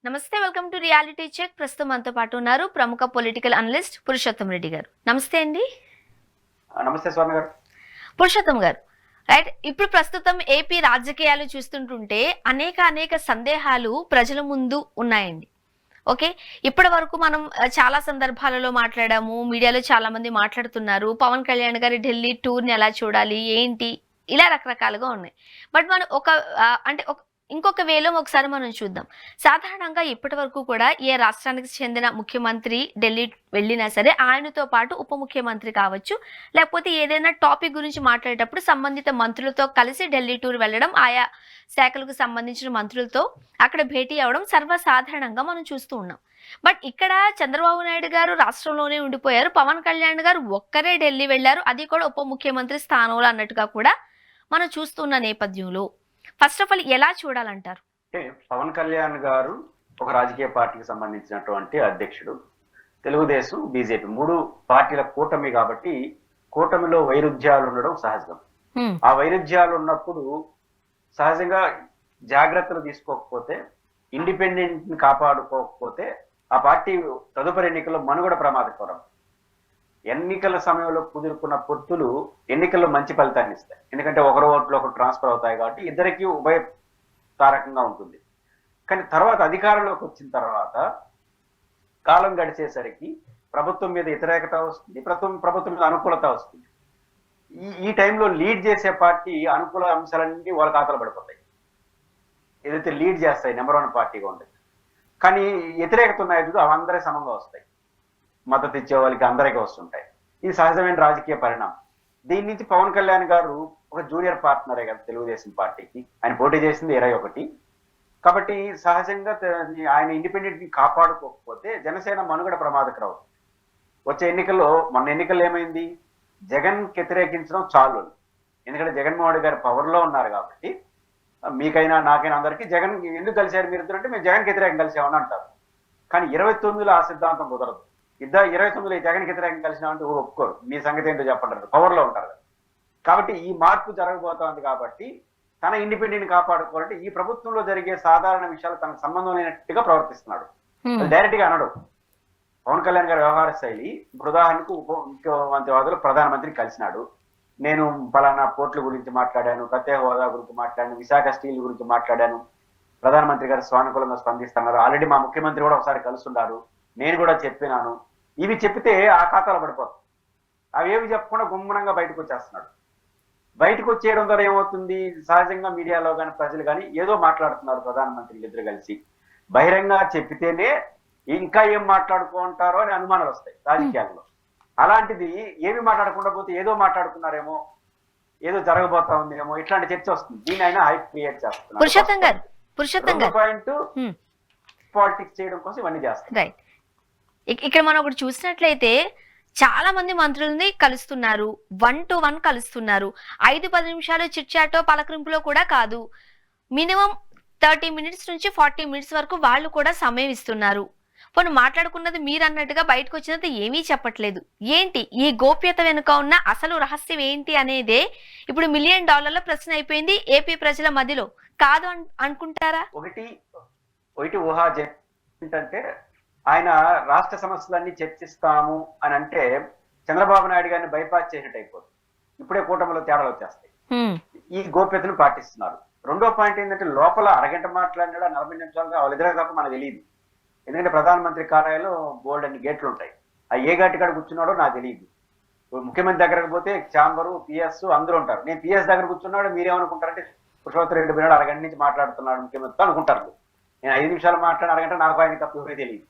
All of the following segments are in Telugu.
నమస్తే, వెల్కమ్ టు రియాలిటీ చెక్. ప్రస్తుతం మనతో పాటు ఉన్నారు ప్రముఖ పొలిటికల్ అనలిస్ట్ పురుషోత్తం రెడ్డి గారు. నమస్తే అండి. నమస్తే స్వామి గారు. పురుషోత్తం గారు, రైట్, ఇప్పుడు ప్రస్తుతం ఏపీ రాజకీయాలు చూస్తుంటుంటే అనేక సందేహాలు ప్రజల ముందు ఉన్నాయండి. ఓకే, ఇప్పటి వరకు మనం చాలా సందర్భాలలో మాట్లాడాము, మీడియాలో చాలా మంది మాట్లాడుతున్నారు. పవన్ కళ్యాణ్ గారి ఢిల్లీ టూర్ని ఎలా చూడాలి, ఏంటి, ఇలా రకరకాలుగా ఉన్నాయి. బట్ మనం ఇంకొక వేలో ఒకసారి మనం చూద్దాం. సాధారణంగా ఇప్పటి వరకు కూడా ఏ రాష్ట్రానికి చెందిన ముఖ్యమంత్రి ఢిల్లీ వెళ్ళినా సరే ఆయనతో పాటు ఉప ముఖ్యమంత్రి కావచ్చు, లేకపోతే ఏదైనా టాపిక్ గురించి మాట్లాడేటప్పుడు సంబంధిత మంత్రులతో కలిసి ఢిల్లీ టూర్ వెళ్ళడం, ఆయా శాఖలకు సంబంధించిన మంత్రులతో అక్కడ భేటీ అవ్వడం సర్వసాధారణంగా మనం చూస్తూ ఉన్నాం. బట్ ఇక్కడ చంద్రబాబు నాయుడు గారు రాష్ట్రంలోనే ఉండిపోయారు, పవన్ కళ్యాణ్ గారు ఒక్కరే ఢిల్లీ వెళ్లారు, అది కూడా ఉప ముఖ్యమంత్రి స్థానంలో అన్నట్టుగా కూడా మనం చూస్తున్న నేపథ్యంలో ఫస్ట్ ఆఫ్ ఆల్ ఎలా చూడాలంటారు? అంటే పవన్ కళ్యాణ్ గారు ఒక రాజకీయ పార్టీకి సంబంధించినటువంటి అధ్యక్షుడు. తెలుగుదేశం, బీజేపీ మూడు పార్టీల కూటమి కాబట్టి కూటమిలో వైరుధ్యాలు ఉండడం సహజం. ఆ వైరుధ్యాలు ఉన్నప్పుడు సహజంగా జాగ్రత్తలు తీసుకోకపోతే, ఇండిపెండెంట్ ని కాపాడుకోకపోతే ఆ పార్టీ తదుపరి ఎన్నికల్లో మనుగడ ప్రమాదకరం. ఎన్నికల సమయంలో కుదురుకున్న పొత్తులు ఎన్నికల్లో మంచి ఫలితాన్ని ఇస్తాయి. ఎందుకంటే ఒకరు ఓట్లు ఒకరు ట్రాన్స్ఫర్ అవుతాయి కాబట్టి ఇద్దరికి ఉభయతారకంగా ఉంటుంది. కానీ తర్వాత అధికారంలోకి వచ్చిన తర్వాత కాలం గడిచేసరికి ప్రభుత్వం మీద వ్యతిరేకత వస్తుంది, ప్రభుత్వం మీద అనుకూలత వస్తుంది. ఈ టైంలో లీడ్ చేసే పార్టీ అనుకూల అంశాలన్నీ వాళ్ళ ఖాతాలో పడిపోతాయి, ఏదైతే లీడ్ చేస్తాయి నెంబర్ 1 పార్టీగా ఉండేది. కానీ వ్యతిరేకత ఉన్నాయి అవందరే సమంగా వస్తాయి, మద్దతు ఇచ్చే వాళ్ళకి అందరికీ వస్తుంటాయి. ఇది సహజమైన రాజకీయ పరిణామం. దీని నుంచి పవన్ కళ్యాణ్ గారు ఒక జూనియర్ పార్ట్నరే కదా తెలుగుదేశం పార్టీకి. ఆయన పోటీ చేసింది 21. కాబట్టి సహజంగా ఆయన ఇండిపెండెంట్ ని కాపాడుకోకపోతే జనసేన మనుగడ ప్రమాదకరం. వచ్చే ఎన్నికల్లో, మొన్న ఎన్నికల్లో ఏమైంది, జగన్ వ్యతిరేకించడం చాలు. ఎందుకంటే జగన్మోహన్ రెడ్డి గారు పవర్ లో ఉన్నారు కాబట్టి మీకైనా నాకైనా అందరికీ జగన్ ఎందుకు కలిశారు మీరు ఇద్దరు అంటే మేము జగన్ వ్యతిరేకం కలిసామని అంటారు. కానీ 29లో ఆ సిద్ధాంతం కుదరదు. 29లో జగన్ వ్యతిరేకం కలిసినామంటే ఒప్పుకోరు. మీ సంగతి ఏంటో చెప్పంటారు, పవర్ లో ఉంటారు. కాబట్టి ఈ మార్పు జరగబోతోంది. కాబట్టి తన ఇండిపెండెంట్ కాపాడుకోవాలంటే ఈ ప్రభుత్వంలో జరిగే సాధారణ విషయాలు తనకు సంబంధం లేనట్టుగా ప్రవర్తిస్తున్నాడు. డైరెక్ట్ గా అనడు. పవన్ కళ్యాణ్ గారి వ్యవహార శైలి, ఇప్పుడు ఉదాహరణకు ఉప ముఖ్యమంత్రి ప్రధానమంత్రిని కలిసినాడు. నేను పలానా పోర్టుల గురించి మాట్లాడాను, ప్రత్యేక హోదా గురించి మాట్లాడాను, విశాఖ స్టీల్ గురించి మాట్లాడాను, ప్రధానమంత్రి గారు స్వానుకూలంగా స్పందిస్తున్నారు, ఆల్రెడీ మా ముఖ్యమంత్రి కూడా ఒకసారి కలుస్తున్నారు, నేను కూడా చెప్పినాను. ఇవి చెప్తే ఆ ఖాతాలో పడిపోతుంది. అవి ఏవి చెప్పకుండా గుమ్మనంగా బయటకు వచ్చేస్తున్నాడు. బయటకు వచ్చేయడం ద్వారా ఏమవుతుంది, సహజంగా మీడియాలో కానీ ప్రజలు కానీ ఏదో మాట్లాడుతున్నారు ప్రధానమంత్రి ఇద్దరు కలిసి. బహిరంగ చెప్పితేనే ఇంకా ఏం మాట్లాడుకుంటారో అని అనుమానాలు వస్తాయి రాజకీయాల్లో. అలాంటిది ఏమి మాట్లాడకుండా పోతే ఏదో మాట్లాడుకున్నారేమో, ఏదో జరగబోతా ఉందేమో, ఇట్లాంటి చర్చ వస్తుంది. దీని అయినా హైప్ క్రియేట్ చేస్తున్నారు. పాయింట్ పాలిటిక్స్ చేయడం కోసం ఇవన్నీ చేస్తారు. ఇక్కడ మనం ఒకటి చూసినట్లయితే చాలా మంది మంత్రులని కలుస్తున్నారు, 1-to-1 కలుస్తున్నారు. 5-10 నిమిషాలు చిట్చాటో పలకరింపులో కూడా కాదు, మినిమం 30 minutes నుంచి 40 minutes వరకు వాళ్ళు కూడా సమయం ఇస్తున్నారు. పోనీ మాట్లాడుకున్నది మీరు అన్నట్టుగా బయటకు వచ్చినది ఏమీ చెప్పట్లేదు. ఏంటి ఈ గోప్యత వెనుక ఉన్న అసలు రహస్యం ఏంటి అనేదే ఇప్పుడు $1 million ప్రశ్న అయిపోయింది ఏపీ ప్రజల మధ్యలో. కాదు అనుకుంటారా? ఒకటి ఊహ ఏంటంటే, ఆయన రాష్ట్ర సమస్యలన్నీ చర్చిస్తాము అని అంటే చంద్రబాబు నాయుడు గారిని బైపాస్ చేసినట్టు అయిపోతుంది. ఇప్పుడే కూటమిలో తేడాలు వచ్చేస్తాయి. ఈ గోప్యతను పాటిస్తున్నారు. రెండో పాయింట్ ఏంటంటే, లోపల అరగంట మాట్లాడినాడు, 40 నిమిషాలుగా వాళ్ళిద్దరే తప్ప మనకు తెలియదు. ఎందుకంటే ప్రధానమంత్రి కార్యాలయంలో బోల్డ్ అన్ని గేట్లు ఉంటాయి. ఆ ఏ గట్టి కాడ కూర్చున్నాడో నాకు తెలియదు. ముఖ్యమంత్రి దగ్గరకు పోతే ఛాంబరు, పిఎస్ అందరూ ఉంటారు. నేను పిఎస్ దగ్గర కూర్చున్నాడు, మీరేమనుకుంటారంటే పురుషోత్తమ రెడ్డి పోయినాడు, అరగంట నుంచి మాట్లాడుతున్నాడు ముఖ్యమంత్రితో అనుకుంటారు. నేను 5 నిమిషాలు మాట్లాడిన అరగంట నాకు ఆయన తప్ప ఎవరే తెలియదు.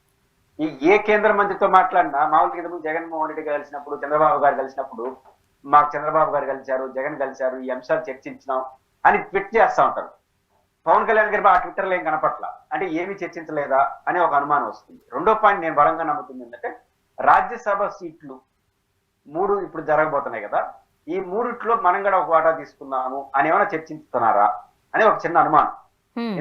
ఏ కేంద్ర మంత్రితో మాట్లాడినా మామూలు కింద జగన్మోహన్ రెడ్డి కలిసినప్పుడు, చంద్రబాబు గారు కలిసినప్పుడు, మాకు చంద్రబాబు గారు కలిశారు, జగన్ కలిశారు, ఈ అంశాలు చర్చించినాం అని ట్వీట్ చేస్తా ఉంటారు. పవన్ కళ్యాణ్ గారి ఆ ట్విట్టర్లో ఏం కనపట్ల, అంటే ఏమి చర్చించలేదా అనే ఒక అనుమానం వస్తుంది. రెండో పాయింట్ నేను బలంగా నమ్ముతుంది ఏంటంటే, రాజ్యసభ సీట్లు 3 ఇప్పుడు జరగబోతున్నాయి కదా, ఈ 3లో మనం కూడా ఒక వాటా తీసుకున్నాము అని ఏమైనా చర్చించుతున్నారా అనే ఒక చిన్న అనుమానం.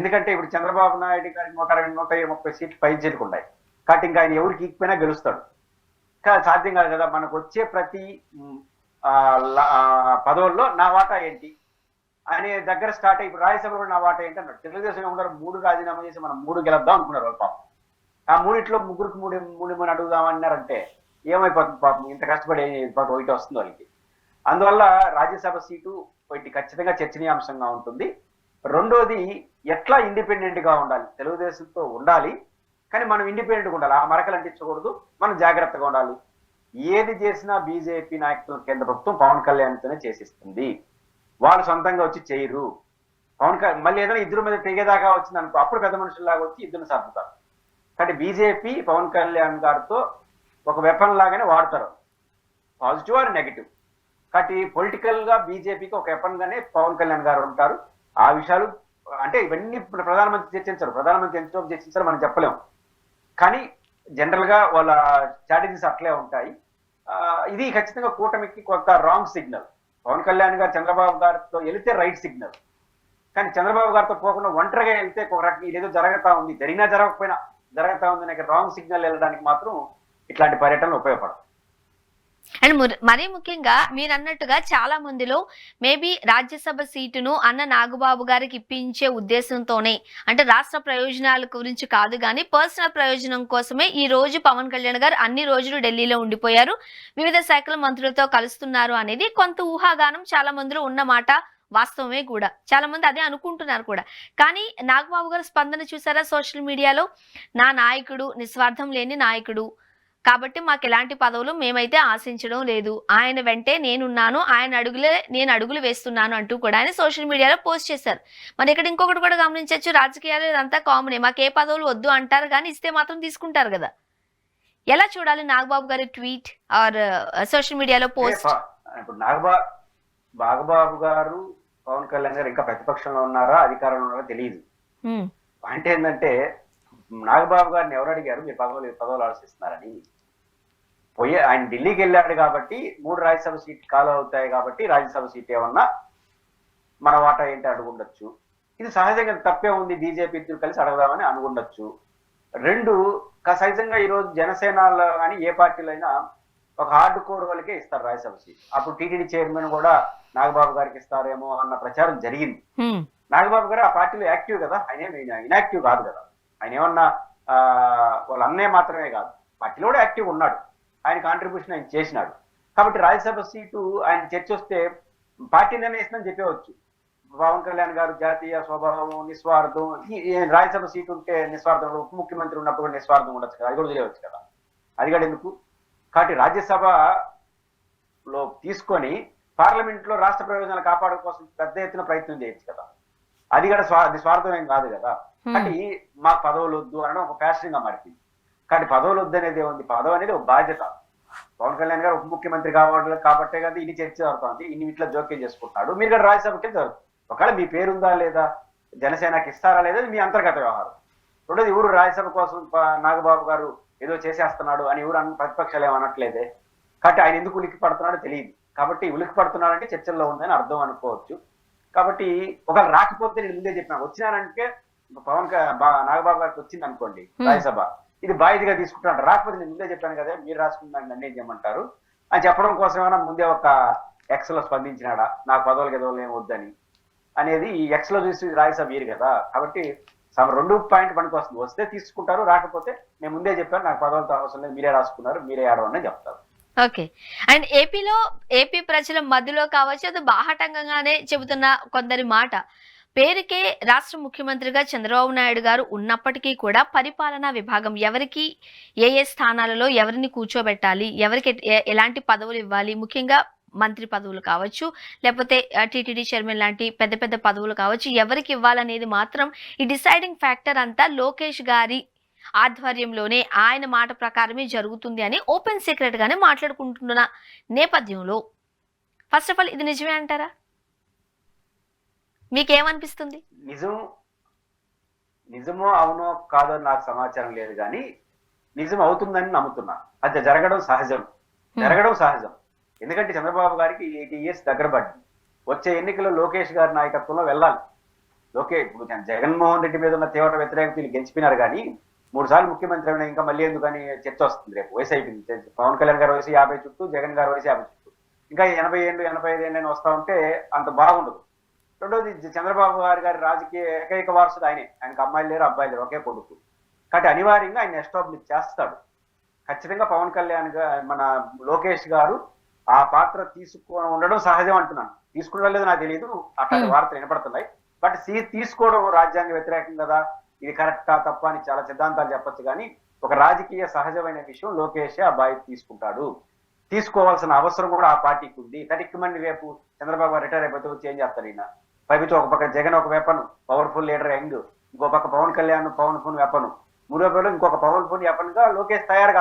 ఎందుకంటే ఇప్పుడు చంద్రబాబు నాయుడు గారికి 120-130 సీట్లు పై చేరుకున్నాయి కాబట్టి ఇంకా ఆయన ఎవరికి ఇకపోయినా గెలుస్తాడు. కానీ సాధ్యం కాదు కదా. మనకు వచ్చే ప్రతి పదవుల్లో నా వాటా ఏంటి అనే దగ్గర స్టార్ట్ అయ్యి ఇప్పుడు రాజ్యసభలో కూడా నా వాట ఏంటన్నాడు. తెలుగుదేశం ఏమన్నారు, 3 రాజీనామా చేసి మనం 3 గెలుద్దాం అనుకున్నారు వాళ్ళు పాపం. ఆ 3 ముగ్గురికి 3 అడుగుదామన్నారంటే ఏమైపోతుంది పాపం, ఇంత కష్టపడి పాపం ఒకటి వస్తుంది వాళ్ళకి. అందువల్ల రాజ్యసభ సీటు ఒకటి ఖచ్చితంగా చర్చనీయాంశంగా ఉంటుంది. రెండోది, ఎట్లా ఇండిపెండెంట్ గా ఉండాలి, తెలుగుదేశంతో ఉండాలి కానీ మనం ఇండిపెండెంట్గా ఉండాలి, ఆ మరకలు అంటించకూడదు, మనం జాగ్రత్తగా ఉండాలి. ఏది చేసినా బీజేపీ నాయకులు కేంద్ర ప్రభుత్వం పవన్ కళ్యాణ్తోనే చేసిస్తుంది, వాళ్ళు సొంతంగా వచ్చి చేయరు. పవన్ కళ్యాణ్ మళ్ళీ ఏదైనా ఇద్దరు మీద తెగేదాకా వచ్చింది అనుకో, అప్పుడు పెద్ద మనుషుల్లాగా వచ్చి ఇద్దరిని సర్దుతారు. కాబట్టి బీజేపీ పవన్ కళ్యాణ్ గారితో ఒక వెపన్ లాగానే వాడతారు, పాజిటివ్ ఆర్ నెగిటివ్. కాబట్టి పొలిటికల్ గా బీజేపీకి ఒక వెపన్ గానే పవన్ కళ్యాణ్ గారు ఉంటారు. ఆ విషయాలు అంటే ఇవన్నీ ప్రధానమంత్రి చర్చించారు, ప్రధానమంత్రి ఎంతో చర్చించారు మనం చెప్పలేము, కానీ జనరల్ గా వాళ్ళ స్ట్రాటజీస్ అట్లే ఉంటాయి. ఇది ఖచ్చితంగా కూటమికి కొంత రాంగ్ సిగ్నల్. పవన్ కళ్యాణ్ గారు చంద్రబాబు గారితో వెళితే రైట్ సిగ్నల్, కానీ చంద్రబాబు గారితో పోకుండా ఒంటరిగా వెళ్తే ఒక రకంగా ఇదేదో జరగతా ఉంది, జరిగినా జరగకపోయినా జరుగుతా ఉంది అనే రాంగ్ సిగ్నల్ వెళ్ళడానికి మాత్రం ఇట్లాంటి పర్యటనలు ఉపయోగపడతాయి. అండ్ మరీ ముఖ్యంగా మీరు అన్నట్టుగా చాలా మందిలో మేబీ రాజ్యసభ సీటును అన్న నాగబాబు గారికి ఇప్పించే ఉద్దేశంతోనే, అంటే రాష్ట్ర ప్రయోజనాల గురించి కాదు కానీ పర్సనల్ ప్రయోజనం కోసమే ఈ రోజు పవన్ కళ్యాణ్ గారు అన్ని రోజులు ఢిల్లీలో ఉండిపోయారు, వివిధ శాఖల మంత్రులతో కలుస్తున్నారు అనేది కొంత ఊహాగానం చాలా మందిలో ఉన్నమాట వాస్తవమే కూడా. చాలా మంది అదే అనుకుంటున్నారు కూడా. కానీ నాగబాబు గారు స్పందన చూసారా సోషల్ మీడియాలో, నా నాయకుడు నిస్వార్థం లేని నాయకుడు కాబట్టి మాకు ఎలాంటి పదవులు మేమైతే ఆశించడం లేదు, ఆయన వెంటే నేనున్నాను, నేను అడుగులు వేస్తున్నాను అంటూ కూడా ఆయన సోషల్ మీడియాలో పోస్ట్ చేశారు. మరి ఇక్కడ ఇంకొకటి కూడా గమనించవచ్చు, రాజకీయాలు ఇదంతా కామనే, మాకు ఏ పదవులు వద్దు అంటారు కానీ ఇస్తే మాత్రం తీసుకుంటారు కదా. ఎలా చూడాలి నాగబాబు గారి ట్వీట్ ఆర్ సోషల్ మీడియాలో పోస్ట్? ఇప్పుడు నాగబాబు గారు పవన్ కళ్యాణ్ గారు ఇంకా ప్రతిపక్షంలో ఉన్నారా అధికారంలో ఉన్నారా తెలియదు. అంటే ఏంటంటే నాగబాబు గారిని ఎవరు అడిగారు మీరు పదవులు ఆలోచిస్తున్నారని? ఆయన ఢిల్లీకి వెళ్ళాడు కాబట్టి 3 రాజ్యసభ సీట్ ఖాళీ అవుతాయి కాబట్టి రాజ్యసభ సీట్ ఏమన్నా మన వాటా ఏంటి అడుగుండొచ్చు. ఇది సహజంగా తప్పే ఉంది, బీజేపీ ఇద్దరు కలిసి అడగదామని అనుకుండొచ్చు. 2 సహజంగా ఈరోజు జనసేనలో కానీ ఏ పార్టీలో అయినా ఒక హార్డ్ కోర్ వాళ్ళకే ఇస్తారు రాజ్యసభ సీట్. అప్పుడు టీటీడీ చైర్మన్ కూడా నాగబాబు గారికి ఇస్తారేమో అన్న ప్రచారం జరిగింది. నాగబాబు గారు ఆ పార్టీలో యాక్టివ్ కదా, ఆయన ఇన్యాక్టివ్ కాదు కదా. ఆయన ఏమన్నా వాళ్ళ అన్నయ్య మాత్రమే కాదు, పార్టీలో కూడా యాక్టివ్ ఉన్నాడు, ఆయన కాంట్రిబ్యూషన్ ఆయన చేసినాడు. కాబట్టి రాజ్యసభ సీటు ఆయన చర్చ వస్తే పార్టీ నిర్ణయిస్తుందని చెప్పవచ్చు. పవన్ కళ్యాణ్ గారు జాతీయ స్వభావం, నిస్వార్థం, రాజ్యసభ సీటు ఉంటే నిస్వార్థం, ఉప ముఖ్యమంత్రి ఉన్నప్పుడు కూడా నిస్వార్థం ఉండొచ్చు కదా, అది కూడా తెలియవచ్చు కదా, అది కూడా ఎందుకు. కాబట్టి రాజ్యసభలో తీసుకొని పార్లమెంట్ లో రాష్ట్ర ప్రయోజనాలు కాపాడడం కోసం పెద్ద ఎత్తున ప్రయత్నం చేయొచ్చు కదా, అది కూడా స్వార్థం ఏం కాదు కదా. కాబట్టి మాకు పదవులు వద్దు అనడం ఒక ఫ్యాషన్ గా మారింది. కానీ పదవులు వద్దు అనేది ఏముంది, పదవి అనేది ఒక బాధ్యత. పవన్ కళ్యాణ్ గారు ఉప ముఖ్యమంత్రి కావాలి కాబట్టే కదా ఇన్ని చర్చ జరుగుతుంది, ఇన్ని ఇట్లా జోక్యం చేసుకుంటున్నాడు. మీరు కూడా రాజ్యసభకి జరుగుతుంది, ఒకవేళ మీ పేరుందా లేదా, జనసేనకి ఇస్తారా లేదా, మీ అంతర్గత వ్యవహారం. రెండోది ఎవరు రాజ్యసభ కోసం నాగబాబు గారు ఏదో చేసేస్తున్నాడు అని ఎవరు ప్రతిపక్షాలు ఏమనట్లేదే. కాబట్టి ఆయన ఎందుకు ఉలిక్కి పడుతున్నాడో తెలియదు. కాబట్టి ఉలిక్కి పడుతున్నాడంటే చర్చల్లో ఉందని అర్థం అనుకోవచ్చు. కాబట్టి ఒకవేళ రాకపోతే నేను ముందే చెప్పినా, వచ్చినానంటే నాగబాబు గారికి వచ్చింది అనుకోండి రాజ్యసభ, ఇది బాధ్యతగా తీసుకుంటాను, రాకపోతే నేను ముందే చెప్పాను కదా మీరు రాసుకున్నాను నన్ను ఏం చేయమంటారు అని చెప్పడం కోసం ఏమైనా ముందే ఒక ఎక్స్ లో స్పందించినాడా, నాకు పదవులు గదవులు ఏమి వద్దని అనేది ఈ ఎక్స్ లో చూసి రాజ్యసభ వీరు కదా. కాబట్టి 2 పాయింట్ పనికి వస్తుంది, వస్తే తీసుకుంటారు, రాకపోతే నేను ముందే చెప్పాను నాకు పదవులతో అవసరం లేదు, మీరే రాసుకున్నారు, మీరే ఆడవని చెప్తారు. ఓకే. అండ్ ఏపీ ప్రజల మధ్యలో కావచ్చు, అది బాహటంగానే చెబుతున్న కొందరి మాట, పేరుకే రాష్ట్ర ముఖ్యమంత్రిగా చంద్రబాబు నాయుడు గారు ఉన్నప్పటికీ కూడా పరిపాలనా విభాగం ఎవరికి ఏ స్థానాలలో ఎవరిని కూర్చోబెట్టాలి, ఎవరికి ఎలాంటి పదవులు ఇవ్వాలి, ముఖ్యంగా మంత్రి పదవులు కావచ్చు లేకపోతే టీటీడీ చైర్మన్ లాంటి పెద్ద పెద్ద పదవులు కావచ్చు, ఎవరికి ఇవ్వాలనేది మాత్రం ఈ డిసైడింగ్ ఫ్యాక్టర్ అంతా లోకేష్ గారి ఆధ్వర్యంలోనే ఆయన మాట ప్రకారమే జరుగుతుంది అని ఓపెన్ సీక్రెట్ గానే మాట్లాడుకుంటున్న నేపథ్యంలో ఫస్ట్ ఆఫ్ ఆల్ ఇది నిజమే అంటారా? మీకేమనిపిస్తుంది? నిజమో అవునో కాదో నాకు సమాచారం లేదు, కానీ నిజం అవుతుందని నమ్ముతున్నా. అది జరగడం సహజం. ఎందుకంటే చంద్రబాబు గారికి 80 years దగ్గర పడింది. వచ్చే ఎన్నికల్లో లోకేష్ గారి నాయకత్వంలో వెళ్ళాలి. జగన్మోహన్ రెడ్డి మీద ఉన్న తీవ్ర వ్యతిరేకతలు గెలిచిపోయినారు, కానీ 3 సార్లు ముఖ్యమంత్రి అయినా ఇంకా మళ్ళీ ఎందుకని చర్చ వస్తుంది. రేపు వయసు అయిపోయింది, పవన్ కళ్యాణ్ గారి వయసు 50 చుట్టూ, జగన్ గారి వయసు 50 చుట్టూ, ఇంకా 80 ఏళ్ళు 85 ఏళ్ళైనా వస్తా ఉంటే అంత బాగుండదు. రెండోది చంద్రబాబు గారి రాజకీయ ఏకైక వారసుడు ఆయనే. ఆయనకు అమ్మాయిలు లేరు, అబ్బాయిలు లేరు, ఒకే కొడుకు. కాబట్టి అనివార్యంగా ఆయన ఎస్టాబ్లిష్ చేస్తాడు. ఖచ్చితంగా పవన్ కళ్యాణ్ మన లోకేష్ గారు ఆ పాత్ర ఉండడం సహజం అంటున్నాను. తీసుకునడం లేదు నాకు తెలియదు, అట్లాంటి వార్తలు వినపడుతున్నాయి. బట్ తీసుకోవడం రాజ్యాంగ వ్యతిరేకం కదా, ఇది కరెక్టా తప్ప అని చాలా సిద్ధాంతాలు చెప్పొచ్చు. కానీ ఒక రాజకీయ సహజమైన విషయం లోకేష్ ఆ బాధ్యత తీసుకుంటాడు. తీసుకోవాల్సిన అవసరం కూడా ఆ పార్టీకి ఉంది. తడిక్కుమని రేపు చంద్రబాబు గారు రిటైర్ అయిపోతే చేంజ్ చేస్తారు ఈయన. పైపించి ఒక పక్క జగన్ ఒక వెపన్, పవర్ఫుల్ లీడర్ యంగ్, ఇంకో పక్క పవన్ కళ్యాణ్ పవర్ఫుల్ వెపన్, మూడో పేరు ఇంకొక పవర్ఫుల్ వెపన్ గా లోకేష్ తయారు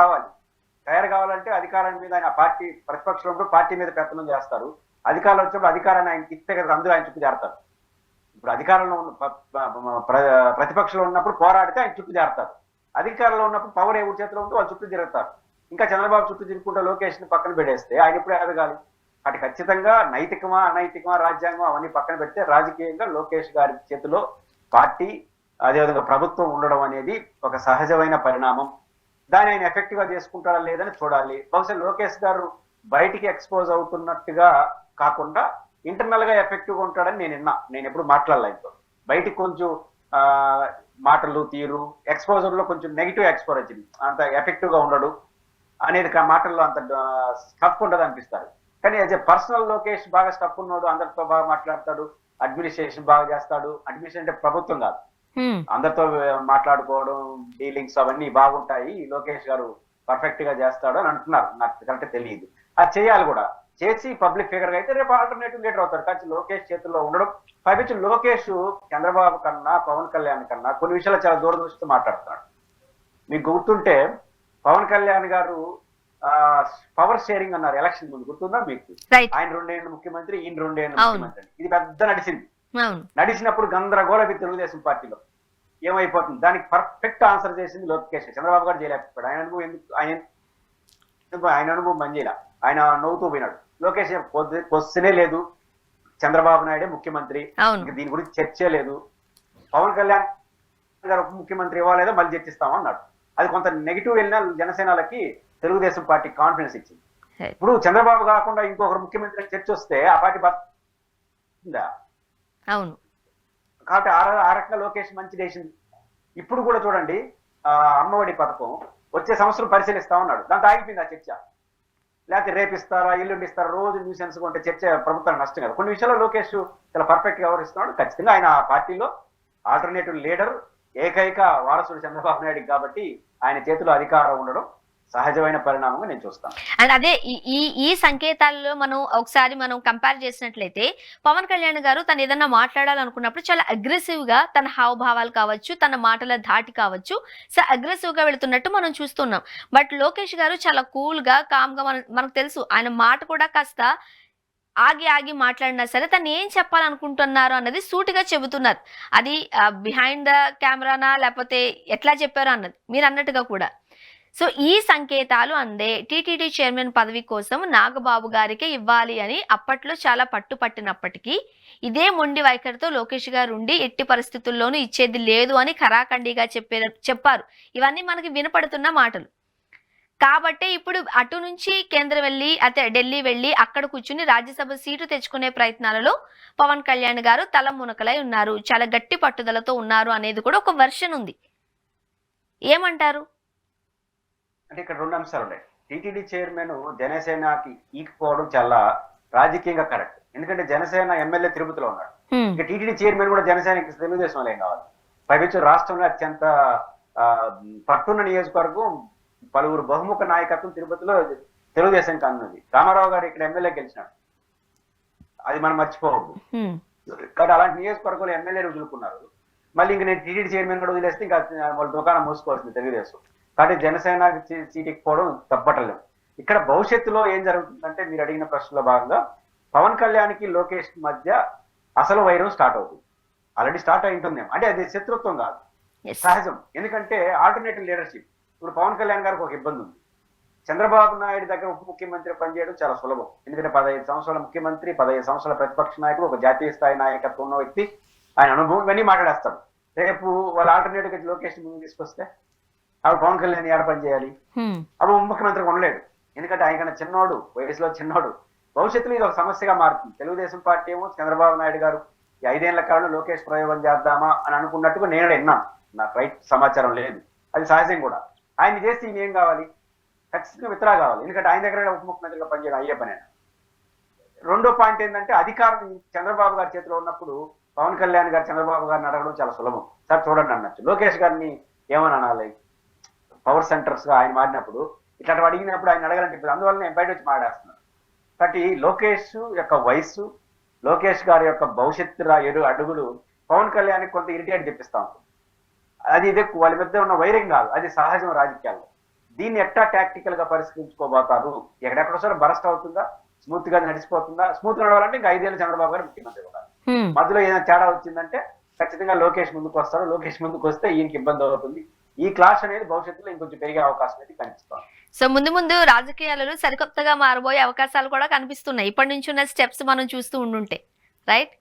కావాలంటే అధికారం మీద ఆయన పార్టీ ప్రతిపక్షంలో ఉన్నప్పుడు పార్టీ మీద పెత్తనం చేస్తారు. అధికారంలో వచ్చినప్పుడు అధికారాన్ని ఆయనకి ఇస్తే కదా అందరూ ఆయన చుట్టూ చేరతారు. ఇప్పుడు అధికారంలో ఉన్న ప్రతిపక్షంలో ఉన్నప్పుడు పోరాడితే ఆయన చుట్టూ చేరతారు. అధికారంలో ఉన్నప్పుడు పవర్ ఎవరి చేతిలో ఉంటే వాళ్ళు చుట్టూ తిరుగుతారు. ఇంకా చంద్రబాబు చుట్టూ తిరుగుకుంటూ లోకేష్ ని పక్కన పెట్టేస్తే ఆయన ఎప్పుడే ఎదగాలి. అటు ఖచ్చితంగా నైతికమా అనైతికమా రాజ్యాంగం అవన్నీ పక్కన పెడితే రాజకీయంగా లోకేష్ గారి చేతిలో పార్టీ అదేవిధంగా ప్రభుత్వం ఉండడం అనేది ఒక సహజమైన పరిణామం. దాన్ని ఆయన ఎఫెక్టివ్ గా చేసుకుంటాడా లేదని చూడాలి. బహుశా లోకేష్ గారు బయటికి ఎక్స్పోజ్ అవుతున్నట్టుగా కాకుండా ఇంటర్నల్ గా ఎఫెక్టివ్ గా ఉంటాడని నేను ఎప్పుడు మాట్లాడలే. ఆయనతో బయటికి కొంచెం మాటలు తీరు ఎక్స్పోజర్ లో కొంచెం నెగిటివ్ ఎక్స్పోజ్ వచ్చింది, అంత ఎఫెక్టివ్ గా ఉండడు అనేది మాటల్లో అంత స్టఫ్ ఉండదు అనిపిస్తారు. కానీ యాజ్ ఏ పర్సనల్ లోకేష్ బాగా స్టఫ్ ఉన్నాడు, అందరితో బాగా మాట్లాడతాడు, అడ్మినిస్ట్రేషన్ బాగా చేస్తాడు. అడ్మినిస్ట్రేషన్ అంటే ప్రభుత్వం కాదు, అందరితో మాట్లాడుకోవడం డీలింగ్స్ అవన్నీ బాగుంటాయి, లోకేష్ గారు పర్ఫెక్ట్ గా చేస్తాడు అని అంటున్నారు. నాకు కరెక్ట్ తెలియదు, అది చేయాలి కూడా. చేసి పబ్లిక్ ఫిగర్ గా అయితే రేపు ఆల్టర్నేటివ్ లీడర్ అవుతారు. కానీ లోకేష్ చేతుల్లో ఉండడం పైపించి లోకేష్ చంద్రబాబు కన్నా పవన్ కళ్యాణ్ కన్నా కొన్ని విషయాలు చాలా దూరదృష్టితో మాట్లాడుతున్నాడు. మీకు గుర్తుంటే పవన్ కళ్యాణ్ గారు పవర్ షేరింగ్ అన్నారు ఎలక్షన్ ముందు, గుర్తుందా మీకు? ఆయన 2 ఏళ్ళు ముఖ్యమంత్రి, ఈయన 2 ఏళ్ళు ముఖ్యమంత్రి. ఇది పెద్ద నడిచింది. నడిచినప్పుడు గందరగోళ తెలుగుదేశం పార్టీలో ఏమైపోతుంది, దానికి పర్ఫెక్ట్ ఆన్సర్ చేసింది లోకేష్. చంద్రబాబు గారు చేయలేకపోయాడు. ఆయన అనుభవం ఆయన అనుభవం మంచిలా ఆయన నవ్వుతూ పోయినాడు. లోకేష్ క్వశ్చనే లేదు, చంద్రబాబు నాయుడే ముఖ్యమంత్రి, దీని గురించి చర్చే లేదు. పవన్ కళ్యాణ్ గారు ఉప ముఖ్యమంత్రి ఇవ్వలేదో మళ్ళీ చర్చిస్తామన్నాడు. అది కొంత నెగిటివ్ వెళ్ళిన జనసేనలకి తెలుగుదేశం పార్టీ కాన్ఫిడెన్స్ ఇచ్చింది. ఇప్పుడు చంద్రబాబు కాకుండా ఇంకొకరు ముఖ్యమంత్రి చర్చ వస్తే ఆ పార్టీ బతుందా? అవును. కాబట్టి ఆ రకంగా లోకేష్ మంచి చేసింది. ఇప్పుడు కూడా చూడండి, అమ్మఒడి పథకం వచ్చే సంవత్సరం పరిశీలిస్తామన్నాడు, దాంతో ఆగిపోయింది ఆ చర్చ. లేకపోతే రేపిస్తారా ఎల్లుండి ఇస్తారా రోజు న్యూసెన్స్ ఉంటే చర్చ ప్రభుత్వానికి నష్టం కదా. కొన్ని విషయాల్లో లోకేష్ చాలా పర్ఫెక్ట్ గా వ్యవహరిస్తున్నాడు. ఖచ్చితంగా ఆయన ఆ పార్టీలో ఆల్టర్నేటివ్ లీడర్, ఏకైక వారసుడు చంద్రబాబు నాయుడు కాబట్టి ఆయన చేతిలో అధికారం ఉండడం సహజమైన పరిణామంగా నేను చూస్తాను. అండ్ అదే ఈ సంకేతాల్లో మనం కంపేర్ చేసినట్లయితే పవన్ కళ్యాణ్ గారు తను ఏదన్నా మాట్లాడాలనుకున్నప్పుడు చాలా అగ్రెసివ్ గా తన హావభావాలు కావచ్చు, తన మాటల ధాటి కావచ్చు, సో అగ్రెసివ్ గా వెళుతున్నట్టు మనం చూస్తున్నాం. బట్ లోకేష్ గారు చాలా కూల్ గా కామ్ గా మనకు తెలుసు, ఆయన మాట కూడా కాస్త ఆగి మాట్లాడినా సరే తను ఏం చెప్పాలనుకుంటున్నారు అన్నది సూటిగా చెబుతున్నారు. అది బిహైండ్ ద కెమెరానా లేకపోతే ఎట్లా చెప్పారో అన్నది మీరు అన్నట్టుగా కూడా. సో ఈ సంకేతాలు అందే టీటీడీ చైర్మన్ పదవి కోసం నాగబాబు గారికి ఇవ్వాలి అని అప్పట్లో చాలా పట్టుపట్టినప్పటికీ ఇదే మొండి వైఖరితో లోకేష్ గారు ఉండి ఎట్టి పరిస్థితుల్లోనూ ఇచ్చేది లేదు అని ఖరాఖండిగా చెప్పారు. ఇవన్నీ మనకి వినపడుతున్న మాటలు. కాబట్టి ఇప్పుడు అటు నుంచి కేంద్రం వెళ్ళి ఢిల్లీ వెళ్ళి అక్కడ కూర్చుని రాజ్యసభ సీటు తెచ్చుకునే ప్రయత్నాలలో పవన్ కళ్యాణ్ గారు తల మునకలై ఉన్నారు, చాలా గట్టి పట్టుదలతో ఉన్నారు అనేది కూడా ఒక వెర్షన్ ఉంది. ఏమంటారు? అంటే ఇక్కడ 2 అంశాలు ఉన్నాయి. టీటీడీ చైర్మన్ జనసేనకి ఈకపోవడం చాలా రాజకీయంగా కరెక్ట్. ఎందుకంటే జనసేన ఎమ్మెల్యే తిరుపతిలో ఉన్నాడు. ఇక టీటీడీ చైర్మన్ కూడా జనసేనకి తెలుగుదేశంలో ఏం కావాలి. పైపించి రాష్ట్రంలో అత్యంత పట్టున్న నియోజకవర్గం, పలువురు బహుముఖ నాయకత్వం తిరుపతిలో తెలుగుదేశం కన్నది. రామారావు గారు ఇక్కడ ఎమ్మెల్యే గెలిచినాడు, అది మనం మర్చిపోవద్దు. కాబట్టి అలాంటి నియోజకవర్గంలో ఎమ్మెల్యేలు వదులుకున్నారు. మళ్ళీ ఇంక నేను టీటీడీ చైర్మన్ కూడా వదిలేస్తే ఇంకా వాళ్ళ దుకాణం మూసుకోవాల్సింది తెలుగుదేశం. కాబట్టి జనసేన సీటుకి పోవడం తప్పటలేదు. ఇక్కడ భవిష్యత్తులో ఏం జరుగుతుందంటే మీరు అడిగిన ప్రశ్నలో భాగంగా పవన్ కళ్యాణ్కి లోకేష్ మధ్య అసలు వైరం స్టార్ట్ అవుతుంది. ఆల్రెడీ స్టార్ట్ అయి ఉంటుందేమో. అంటే అది శత్రుత్వం కాదు, సహజం. ఎందుకంటే ఆల్టర్నేటివ్ లీడర్షిప్. ఇప్పుడు పవన్ కళ్యాణ్ గారికి ఒక ఇబ్బంది ఉంది. చంద్రబాబు నాయుడు దగ్గర ఉప ముఖ్యమంత్రి పనిచేయడం చాలా సులభం. ఎందుకంటే 15 సంవత్సరాల ముఖ్యమంత్రి, 15 సంవత్సరాల ప్రతిపక్ష నాయకుడు, ఒక జాతీయ స్థాయి నాయకత్వం ఉన్న వ్యక్తి, ఆయన అనుభవం ఇవన్నీ మాట్లాడేస్తాడు. రేపు వాళ్ళ ఆల్టర్నేటివ్ లోకేష్ ముందు తీసుకొస్తే అప్పుడు పవన్ కళ్యాణ్ ఏడ పని చేయాలి? అప్పుడు ఉప ముఖ్యమంత్రికి ఉండలేడు. ఎందుకంటే ఆయన కన్నా చిన్నోడు, వయసులో చిన్నోడు. భవిష్యత్తులో ఇది ఒక సమస్యగా మారుతుంది. తెలుగుదేశం పార్టీ ఏమో చంద్రబాబు నాయుడు గారు ఈ 5 ఏళ్ల కాలంలో లోకేష్ ప్రయోగం చేద్దామా అని అనుకున్నట్టుగా నేను విన్నాను. నాకు రైట్ సమాచారం లేదు, అది సహజం కూడా. ఆయన చేస్తే ఈయన ఏం కావాలి? ఖచ్చితంగా విత్డ్రా కావాలి, ఎందుకంటే ఆయన దగ్గర ఉప ముఖ్యమంత్రిగా పనిచేయడం అయ్యే పని. రెండో పాయింట్ ఏంటంటే, అధికారం చంద్రబాబు గారి చేతిలో ఉన్నప్పుడు పవన్ కళ్యాణ్ గారు చంద్రబాబు గారిని అడగడం చాలా సులభం. సార్ చూడండి అనొచ్చు. లోకేష్ గారిని ఏమని అనాలి? పవర్ సెంటర్స్ గా ఆయన మారినప్పుడు ఇట్లాంటి అడిగినప్పుడు ఆయన అడగాలంటే అందువల్ల నేను బయట వచ్చి మాట్లాడుతున్నాను. కాబట్టి లోకేష్ యొక్క వయస్సు, లోకేష్ గారి యొక్క భవిష్యత్తు అడుగులు పవన్ కళ్యాణ్ కొంత ఇరిటేట్ తెప్పిస్తా ఉంటుంది. అది ఇదే వాళ్ళ మధ్య ఉన్న వైరం కాదు, అది సహజం రాజకీయాల్లో. దీన్ని ఎట్టా టాక్టికల్ గా పరిష్కరించుకోబోతారు? ఎక్కడెక్కడోసారి బరస్ట్ అవుతుందా? స్మూత్ గా నడిచిపోతుందా? స్మూత్ నడవాలంటే ఇంకా 5 ఏళ్ళు చంద్రబాబు గారు ముఖ్యమంత్రి కూడా. మధ్యలో ఏదైనా తేడా వచ్చిందంటే ఖచ్చితంగా లోకేష్ ముందుకు వస్తాడు. లోకేష్ ముందుకు వస్తే ఈయనకి ఇబ్బంది అవుతుంది. ఈ క్లాష్ అనేది భవిష్యత్తులో ఇంకొంచెం పెరిగే అవకాశం అయితే కనిపిస్తుంది. సో ముందు ముందు రాజకీయాలలో సరికొత్తగా మారబోయే అవకాశాలు కూడా కనిపిస్తున్నాయి, ఇప్పటి నుంచి ఉన్న స్టెప్స్ మనం చూస్తూ ఉండుంటే. రైట్,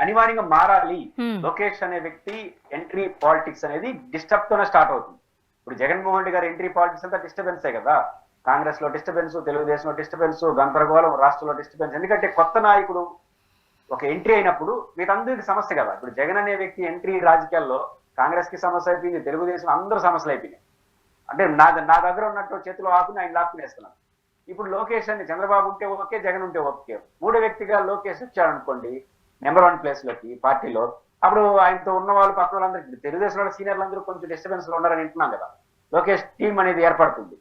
అనివార్యంగా మారాలి. లోకేష్ అనే వ్యక్తి ఎంట్రీ పాలిటిక్స్ అనేది డిస్టర్బ్ తోనే స్టార్ట్ అవుతుంది. ఇప్పుడు జగన్మోహన్ రెడ్డి గారి ఎంట్రీ పాలిటిక్స్ అంతా డిస్టర్బెన్సే కదా. కాంగ్రెస్ లో డిస్టర్బెన్స్, తెలుగుదేశంలో డిస్టర్బెన్స్, గందరగోళం, రాష్ట్రంలో డిస్టర్బెన్స్. ఎందుకంటే కొత్త నాయకుడు ఒక ఎంట్రీ అయినప్పుడు వీటందరికి సమస్య కదా. ఇప్పుడు జగన్ అనే వ్యక్తి ఎంట్రీ రాజకీయాల్లో కాంగ్రెస్ కి సమస్య అయిపోయింది, తెలుగుదేశం అందరూ సమస్యలు అయిపోయినాయి. అంటే నా దగ్గర ఉన్నట్టు చేతిలో ఆకుని ఆయన లాక్కునేస్తున్నాను. ఇప్పుడు లోకేష్ అని చంద్రబాబు ఉంటే ఓకే, జగన్ ఉంటే ఓకే. మూడో వ్యక్తిగా లోకేష్ వచ్చాడు అనుకోండి నెంబర్ 1 ప్లేస్ లోకి పార్టీలో, అప్పుడు ఆయనతో ఉన్న వాళ్ళు పక్కన వాళ్ళందరూ, తెలుగుదేశంలో సీనియర్లు అందరూ కొంచెం డిస్టర్బెన్స్ లో ఉన్నారని వింటున్నాం కదా. లోకేష్ టీం అనేది ఏర్పడుతుంది.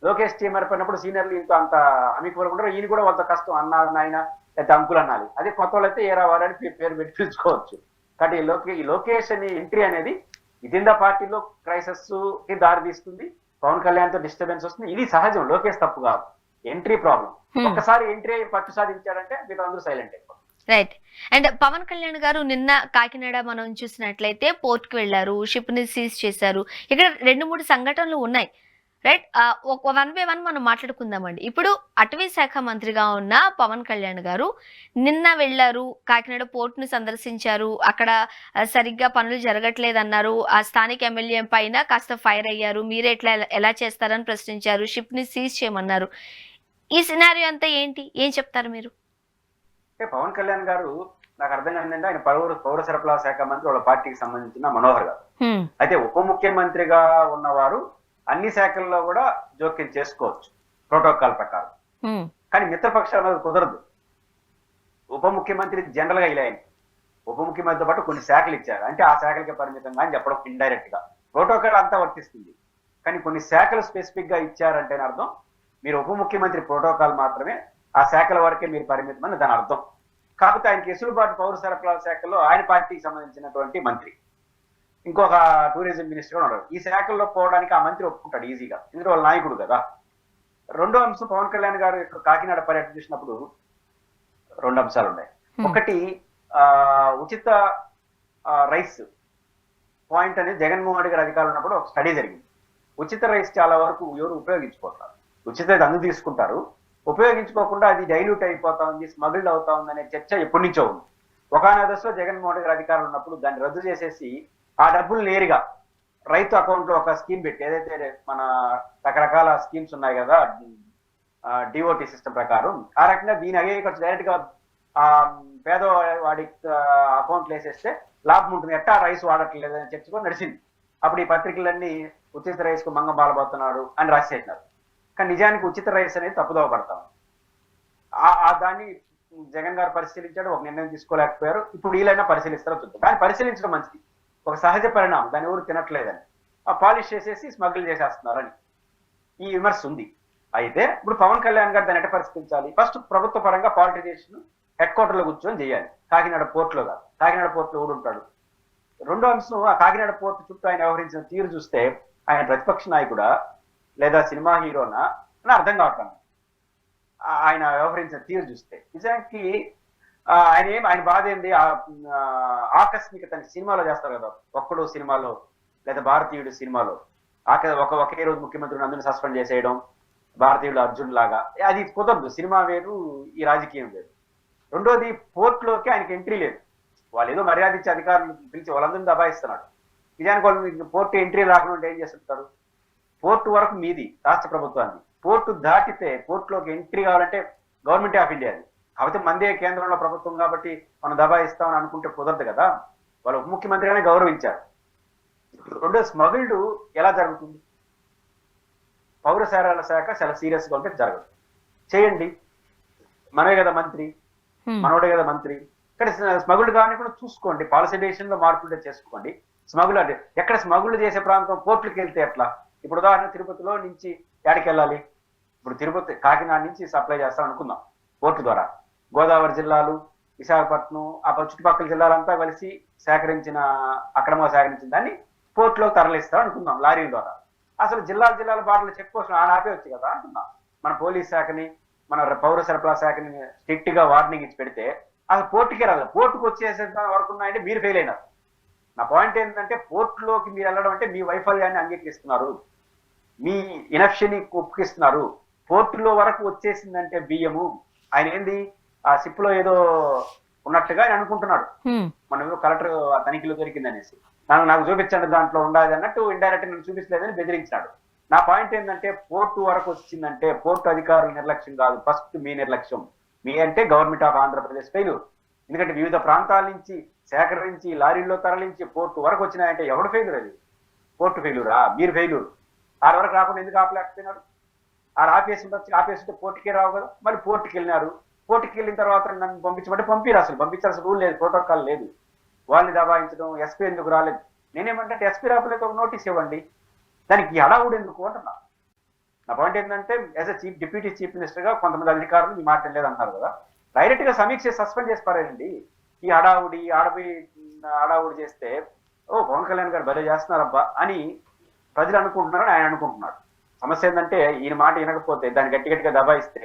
లోకేష్ టీం ఏర్పడినప్పుడు సీనియర్లు ఇంత అంత అమికూలు ఉంటారు. ఈయన కూడా వాళ్ళ కష్టం అన్నారు నాయన లేకపోతే అంకులు అనాలి. అదే కొత్త వాళ్ళు అయితే ఏరా వారని పేరు పెట్టి పిలుచుకోవచ్చు. కాబట్టి ఈ లోకేష్ అని ఎంట్రీ అనేది విదిన్ ద పార్టీలో క్రైసిస్ కి దారి తీస్తుంది. పవన్ కళ్యాణ్ తో డిస్టర్బెన్స్ వస్తుంది. ఇది సహజం, లోకేష్ తప్పు కాదు, ఎంట్రీ ప్రాబ్లం. ఒక్కసారి ఎంట్రీ పట్టు సాధించాడంటే మీరు అందరూ సైలెంట్ అయిపోతారు. రైట్. అండ్ పవన్ కళ్యాణ్ గారు నిన్న కాకినాడ మనం చూసినట్లయితే పోర్ట్ కి వెళ్లారు, షిప్ ని సీజ్ చేశారు. ఇక్కడ 2-3 సంఘటనలు ఉన్నాయి. రైట్, 1 by 1 మనం మాట్లాడుకుందామండి. ఇప్పుడు అటవీ శాఖ మంత్రిగా ఉన్న పవన్ కళ్యాణ్ గారు నిన్న వెళ్లారు, కాకినాడ పోర్ట్ ను సందర్శించారు. అక్కడ సరిగ్గా పనులు జరగట్లేదన్నారు. ఆ స్థానిక ఎమ్మెల్యే పైన కాస్త ఫైర్ అయ్యారు. మీరే ఎలా చేస్తారని ప్రశ్నించారు. షిప్ ని సీజ్ చేయమన్నారు. ఈ సినారియో అంతా ఏంటి, ఏం చెప్తారు మీరు? పవన్ కళ్యాణ్ గారు నాకు అర్థం ఏంటంటే ఆయన పౌర సరఫరా శాఖ మంత్రి, వాళ్ళ పార్టీకి సంబంధించిన మనోహర్ గారు. అయితే ఉప ముఖ్యమంత్రిగా ఉన్నవారు అన్ని శాఖల్లో కూడా జోక్యం చేసుకోవచ్చు ప్రోటోకాల్ ప్రకారం. కానీ మిత్రపక్షాల మీద కుదరదు. ఉప ముఖ్యమంత్రి జనరల్ గా ఇలా ఉప ముఖ్యమంత్రితో పాటు కొన్ని శాఖలు ఇచ్చారు, అంటే ఆ శాఖలకే పరిమితంగా అని చెప్పడం ఇండైరెక్ట్ గా. ప్రోటోకాల్ అంతా వర్తిస్తుంది, కానీ కొన్ని శాఖలు స్పెసిఫిక్ గా ఇచ్చారంటే అర్థం మీరు ఉప ముఖ్యమంత్రి ప్రోటోకాల్ మాత్రమే, ఆ శాఖల వరకే మీరు పరిమితం అని దాని అర్థం. కాకపోతే ఆయనకి ఎసులుబాటు పౌర సరఫరాల శాఖలో ఆయన పార్టీకి సంబంధించినటువంటి మంత్రి, ఇంకొక టూరిజం మినిస్టర్ కూడా ఉన్నాడు. ఈ శాఖల్లో పోవడానికి ఆ మంత్రి ఒప్పుకుంటాడు ఈజీగా, ఎందుకంటే వాళ్ళ నాయకుడు కదా. రెండో అంశం, పవన్ కళ్యాణ్ గారు కాకినాడ పర్యటన చూసినప్పుడు 2 అంశాలు ఉన్నాయి. ఒకటి ఉచిత రైస్ పాయింట్ అనేది జగన్మోహన్ రెడ్డి గారి అధికారులు ఉన్నప్పుడు ఒక స్టడీ జరిగింది. ఉచిత రైస్ చాలా వరకు ఎవరు ఉపయోగించుకుంటారు, ఉచిత అందు తీసుకుంటారు, ఉపయోగించుకోకుండా అది డైల్యూట్ అయిపోతా ఉంది, స్మగిల్డ్ అవుతా ఉంది అనే చర్చ ఎప్పటి నుంచో ఉంది. ఒకనొక దశలో జగన్మోహన్ రెడ్డి గారి అధికారులు ఉన్నప్పుడు దాన్ని రద్దు చేసేసి ఆ డబ్బులు నేరుగా రైతు అకౌంట్ లో ఒక స్కీమ్ పెట్టి, ఏదైతే మన రకరకాల స్కీమ్స్ ఉన్నాయి కదా డిఓటి సిస్టమ్ ప్రకారం, ఆ రకంగా దీని అయ్యే ఖర్చు డైరెక్ట్ గా పేదవాడి అకౌంట్లు వేసేస్తే లాభం ఉంటుంది. ఎట్టా రైస్ వాడట్లేదు అని చర్చ కూడా నడిచింది. అప్పుడు ఈ పత్రికలన్నీ ఉచిత రైస్ కు మంగం బాలబోతున్నాడు అని రాసేసినారు. కానీ నిజానికి ఉచిత రైస్ అనేది తప్పుదోవ పడతాం. దాన్ని జగన్ గారు పరిశీలించాడు, ఒక నిర్ణయం తీసుకోలేకపోయారు. ఇప్పుడు వీళ్ళైనా పరిశీలిస్తారో చూద్దాం. కానీ పరిశీలించడం మంచిది, ఒక సహజ పరిణామం. దాన్ని ఎవరు తినట్లేదని, ఆ పాలిష్ చేసేసి స్మగిల్ చేసేస్తున్నారని ఈ విమర్శ ఉంది. అయితే ఇప్పుడు పవన్ కళ్యాణ్ గారు దాన్ని ఎట్లా పరిష్కరించాలి? ఫస్ట్ ప్రభుత్వ పరంగా పాలిటిజేషన్ హెడ్ క్వార్టర్ లో కూర్చొని చేయాలి, కాకినాడ పోర్ట్లో కాదు. కాకినాడ పోర్ట్లో ఎవడు ఉంటాడు? రెండో అంశం, ఆ కాకినాడ పోర్టు చుట్టూ ఆయన వ్యవహరించిన తీరు చూస్తే ఆయన ప్రతిపక్ష నాయకుడా లేదా సినిమా హీరోనా అని అర్థం కావట్లేదు. ఆయన వ్యవహరించిన తీరు చూస్తే నిజానికి ఆయన బాధ ఏంది? ఆకస్మికత సినిమాలో చేస్తారు కదా, ఒక్కడు సినిమాలో లేదా భారతీయుడు సినిమాలో ఒకే రోజు ముఖ్యమంత్రిని అందరిని సస్పెండ్ చేసేయడం, భారతీయుడు అర్జున్ లాగా. అది కుదరదు. సినిమా వేరు, ఈ రాజకీయం వేరు. రెండోది, పోర్ట్లోకి ఆయనకి ఎంట్రీ లేదు. వాళ్ళు ఏదో మర్యాద ఇచ్చే అధికారులు పిలిచి వాళ్ళందరినీ దబాయిస్తున్నాడు. నిజానికి వాళ్ళు పోర్టు ఎంట్రీ రాకుండా ఏం చేస్తుంటారు? పోర్టు వరకు మీది రాష్ట్ర ప్రభుత్వాన్ని, పోర్టు దాటితే పోర్టులోకి ఎంట్రీ కావాలంటే గవర్నమెంట్ ఆఫ్ ఇండియాది. కాకపోతే మందే కేంద్రంలో ప్రభుత్వం కాబట్టి మనం దబాయిస్తామని అనుకుంటే కుదరదు కదా. వాళ్ళు ఉప ముఖ్యమంత్రిగానే గౌరవించారు. రెండో, స్మగుల్డ్ ఎలా జరుగుతుంది? పౌర సరఫరాల శాఖ చాలా సీరియస్ గా ఉంటే జరగదు. చేయండి, మనమే కదా మంత్రి, మనోడే కదా మంత్రి. ఇక్కడ స్మగుల్డ్ కానీ కూడా చూసుకోండి, పాలసీ డెసిషన్ లో మార్పులు చేసుకోండి. స్మగుల్ అంటే ఎక్కడ స్మగుల్ చేసే ప్రాంతం పోర్టులకు వెళ్తే ఎట్లా? ఇప్పుడు ఉదాహరణ తిరుపతిలో నుంచి ఎక్కడికి వెళ్ళాలి? ఇప్పుడు తిరుపతి కాకినాడ నుంచి సప్లై చేస్తాం అనుకుందాం పోర్టు ద్వారా. గోదావరి జిల్లాలు, విశాఖపట్నం, ఆ చుట్టుపక్కల జిల్లాలంతా కలిసి అక్రమంగా సేకరించిన దాన్ని పోర్టులో తరలిస్తాం అనుకుందాం లారీల ద్వారా. అసలు జిల్లాల బాటలు చెక్ పోస్ట్ ఆపే వచ్చి కదా అంటున్నాం. మన పోలీస్ శాఖని, మన పౌర సరఫరా శాఖని స్ట్రిక్ట్ గా వార్నింగ్ ఇచ్చి పెడితే అసలు పోర్టుకే రాదు. పోర్టుకు వచ్చేసే వరకు ఉన్నాయంటే మీరు ఫెయిల్ అయినారు. నా పాయింట్ ఏంటంటే, పోర్టులోకి మీరు వెళ్ళడం అంటే మీ వైఫల్యాన్ని అంగీకరిస్తున్నారు, మీ ఇనఫ్షియని ఒప్పుకిస్తున్నారు. పోర్టులో వరకు వచ్చేసిందంటే బియ్యము, ఆయన ఏంది ఆ సిప్ లో ఏదో ఉన్నట్టుగా ఆయన అనుకుంటున్నాడు. మనం ఏదో కలెక్టర్ తనిఖీలో దొరికిందనేసి నాకు చూపించండి దాంట్లో ఉండాలి అన్నట్టు ఇండైరెక్ట్ నేను చూపించలేదని బెదిరించాడు. నా పాయింట్ ఏంటంటే, పోర్టు వరకు వచ్చిందంటే పోర్టు అధికారుల నిర్లక్ష్యం కాదు, ఫస్ట్ మీ నిర్లక్ష్యం. మీ అంటే గవర్నమెంట్ ఆఫ్ ఆంధ్రప్రదేశ్ ఫెయిల్యూర్. ఎందుకంటే వివిధ ప్రాంతాల నుంచి సేకరించి లారీల్లో తరలించి పోర్టు వరకు వచ్చినాయంటే ఎవడు ఫెయిల్యూర్? అది పోర్టు ఫెయిల్యూరా? మీరు ఫెయిల్యూర్. ఆడ వరకు రాకుండా ఎందుకు ఆపలేకపోయినారు? ఆడ ఆపేసి పోర్టుకే రావు కదా. మళ్ళీ పోర్టుకి వెళ్ళినారు. పోర్టుకి వెళ్ళిన తర్వాత నన్ను పంపించమంటే పంపించాల్సిన రూల్ లేదు, ప్రోటోకాల్ లేదు. వాళ్ళని దబాయించడం, ఎస్పీ ఎందుకు రాలేదు? నేనేమంటే ఎస్పీ రాకపోతే ఒక నోటీస్ ఇవ్వండి, దానికి హడావుడు ఎందుకు అంటున్నా. నా పాయింట్ ఏంటంటే, as a deputy chief minister గా కొంతమంది అధికారులు మీ మాట లేదంటున్నారు కదా, డైరెక్ట్ గా సమీక్ష సస్పెండ్ చేసి పారేయండి. ఈ హడావుడి చేస్తే పవన్ కళ్యాణ్ గారు భలే చేస్తున్నారబ్బా అని ప్రజలు అనుకుంటున్నారని ఆయన అనుకుంటున్నాడు. సమస్య ఏంటంటే, ఈయన మాట వినకపోతే దాన్ని గట్టిగా దబాయిస్తే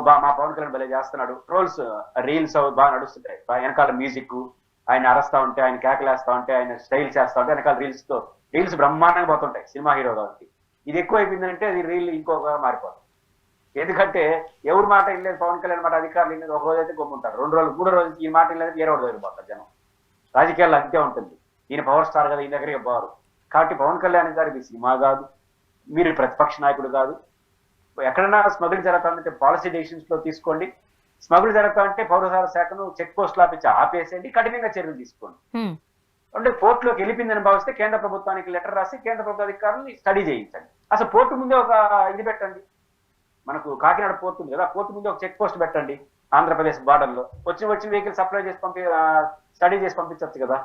మా పవన్ కళ్యాణ్ భలే చేస్తున్నాడు, రీల్స్ బాగా నడుస్తుంటాయి, వెనకాల మ్యూజిక్, ఆయన అరస్తా ఉంటే, ఆయన కేకలేస్తా ఉంటే, ఆయన స్టైల్ చేస్తా ఉంటే వెనకాల రీల్స్ బ్రహ్మాండంగా పోతుంటాయి సినిమా హీరో కాబట్టి. ఇది ఎక్కువ అయిపోయిందంటే అది రీల్ ఇంకొక మారిపోతుంది. ఎందుకంటే ఎవరి మాట ఇల్లేదు, పవన్ కళ్యాణ్ మాట అధికారులు ఇల్లేదు. ఒక రోజు అయితే గొమ్ముంటారు, 2 రోజులు 3 రోజులు ఈ మాట ఇల్లేదు, వేరే రోజు వెళ్ళిపోతారు జనం. రాజకీయాల్లో అంతే ఉంటుంది. ఈయన పవర్ స్టార్ కదా, ఈయన దగ్గరికి పోరు. కాబట్టి పవన్ కళ్యాణ్ గారు ఇది సినిమా కాదు, మీరు ప్రతిపక్ష నాయకుడు కాదు. ఎక్కడైనా స్మగుల్ జరుగుతుందంటే పాలసీ డెసిషన్స్ లో తీసుకోండి. స్మగుల్ జరుగుతామంటే పౌరసార శాఖను చెక్ పోస్టులు ఆపేసేయండి, కఠినంగా చర్యలు తీసుకోండి. అంటే పోర్టులోకి వెళ్ళిపోయిందని భావిస్తే కేంద్ర ప్రభుత్వానికి లెటర్ రాసి కేంద్ర ప్రభుత్వ అధికారులను స్టడీ చేయించండి. అసలు పోర్టు ముందే ఒక ఇది పెట్టండి. మనకు కాకినాడ పోర్టు ఉంది కదా, పోర్టు ముందే ఒక చెక్ పోస్ట్ పెట్టండి. ఆంధ్రప్రదేశ్ బార్డర్లో వచ్చిన వెహికల్ సప్లై చేసి స్టడీ చేసి పంపించవచ్చు కదా.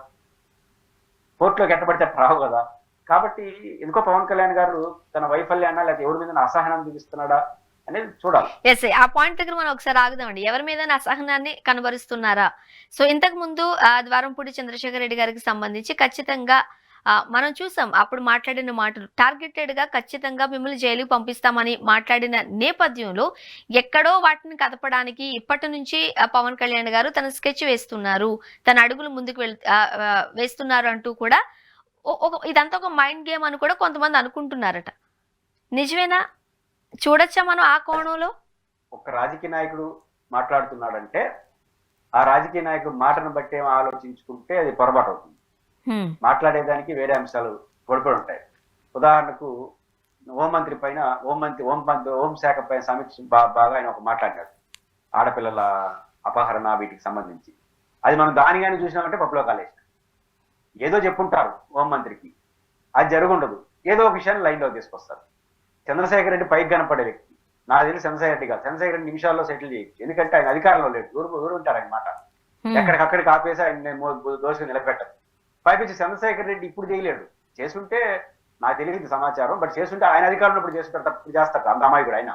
పోర్టులోకి ఎట్టబడితే రావు కదా. కాబట్టి ఎందుకో పవన్ కళ్యాణ్ గారు తన వైఫల్యాన్ని లేకపోతే ఎవరి మీద అసహనాన్ని చూపిస్తున్నాడా అనేది చూడాలి. ఎస్, ఆ పాయింట్ దగ్గర మనం ఒకసారి ఆగుదామండి. ఎవరి మీద అసహనాన్ని కనబరుస్తున్నారా? సో ఇంతకు ముందు ద్వారంపూడి చంద్రశేఖర్ రెడ్డి గారికి సంబంధించి ఖచ్చితంగా మనం చూసాం, అప్పుడు మాట్లాడిన మాటలు టార్గెటెడ్ గా ఖచ్చితంగా మిమ్మల్ని జైలుకి పంపిస్తామని మాట్లాడిన నేపథ్యంలో ఎక్కడో వాటిని కదపడానికి ఇప్పటి నుంచి పవన్ కళ్యాణ్ గారు తన స్కెచ్ వేస్తున్నారు, తన అడుగులు ముందుకు వేస్తున్నారు అంటూ కూడా ఇదంతా ఒక మైండ్ గేమ్ అని కూడా కొంతమంది అనుకుంటున్నారట. నిజమేనా? చూడొచ్చా మనం ఆ కోణంలో? ఒక రాజకీయ నాయకుడు మాట్లాడుతున్నాడంటే ఆ రాజకీయ నాయకుడు మాటను బట్టి ఆలోచించుకుంటే అది పొరపాటు అవుతుంది. మాట్లాడేదానికి వేరే అంశాలు పొడిపడి ఉంటాయి. ఉదాహరణకు హోంమంత్రి పైన హోంశాఖ పైన సమీక్ష బాగా ఆయన ఒక మాట్లాడినాడు, ఆడపిల్లల అపహరణ వీటికి సంబంధించి. అది మనం దానిగానే చూసినామంటే పప్పులో కాలేసిన ఏదో చెప్పుంటారు హోంమంత్రికి, అది జరుగుండదు. ఏదో ఒక విషయాన్ని లైన్లో తీసుకొస్తారు. చంద్రశేఖర్ రెడ్డి పైకి కనపడే వ్యక్తి. నాకు తెలిసి చంద్రశేఖర్ రెడ్డి కాదు, చంద్రశేఖర్ రెడ్డి నిమిషాల్లో సెటిల్ చేయొచ్చు. ఎందుకంటే ఆయన అధికారంలో లేడు, దూరం ఉంటారు ఆయన మాట. ఎక్కడికక్కడికి ఆపేసి ఆయన దోషులు నిలబెట్టదు. పైపించి చంద్రశేఖర్ రెడ్డి ఇప్పుడు చేయలేడు. చేస్తుంటే నాకు తెలియదు సమాచారం, బట్ చేస్తుంటే ఆయన అధికారంలో ఇప్పుడు చేస్తుంటారు, తప్పుడు చేస్తారు. అంత అమాయకుడు ఆయన.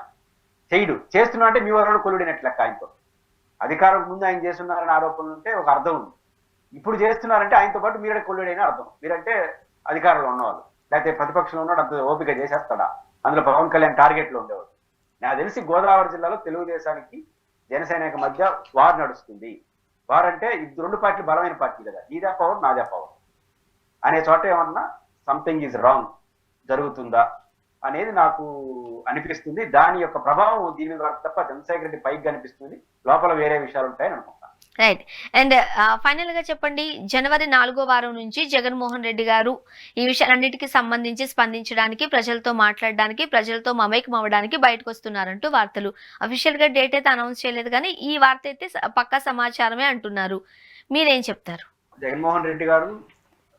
చేయడు. చేస్తున్నా అంటే మీ వరకు కొలుడినట్లు లెక్క. ఆయనతో అధికారం ముందు ఆయన చేస్తున్నారని ఆరోపణలు ఉంటే ఒక అర్థం ఉంది. ఇప్పుడు చేస్తున్నారంటే ఆయనతో పాటు మీరే కొల్లుడైనా అర్థం. మీరంటే అధికారంలో ఉన్నవాళ్ళు, లేకపోతే ప్రతిపక్షంలో ఉన్నవాడు అంత ఓపిక చేసేస్తాడా? అందులో పవన్ కళ్యాణ్ టార్గెట్ లో ఉండేవాడు. నాకు తెలిసి గోదావరి జిల్లాలో తెలుగుదేశానికి జనసేనకి మధ్య వార్ నడుస్తుంది. వార్ అంటే ఇది 2 పార్టీలు బలమైన పార్టీ కదా, నీదే పవర్ నాదే పవర్ అనే చోట ఏమన్నా సంథింగ్ ఈజ్ రాంగ్ జరుగుతుందా అనేది నాకు అనిపిస్తుంది. దాని యొక్క ప్రభావం దీని మీద తప్ప చంద్రశేఖర్ రెడ్డి పైకి కనిపిస్తుంది, లోపల వేరే విషయాలు ఉంటాయని అనుకుంటాను. రైట్. అండ్ ఫైనల్ గా చెప్పండి, జనవరి 4వ వారం నుంచి జగన్మోహన్ రెడ్డి గారు ఈ విషయాలన్నిటికీ సంబంధించి స్పందించడానికి, ప్రజలతో మాట్లాడడానికి, ప్రజలతో మమేకం అవ్వడానికి బయటకు వస్తున్నారంటూ వార్తలు. అఫీషియల్ గా డేట్ అయితే అనౌన్స్ చేయలేదు, కానీ ఈ వార్త అయితే పక్కా సమాచారమే అంటున్నారు. మీరేం చెప్తారు? జగన్మోహన్ రెడ్డి గారు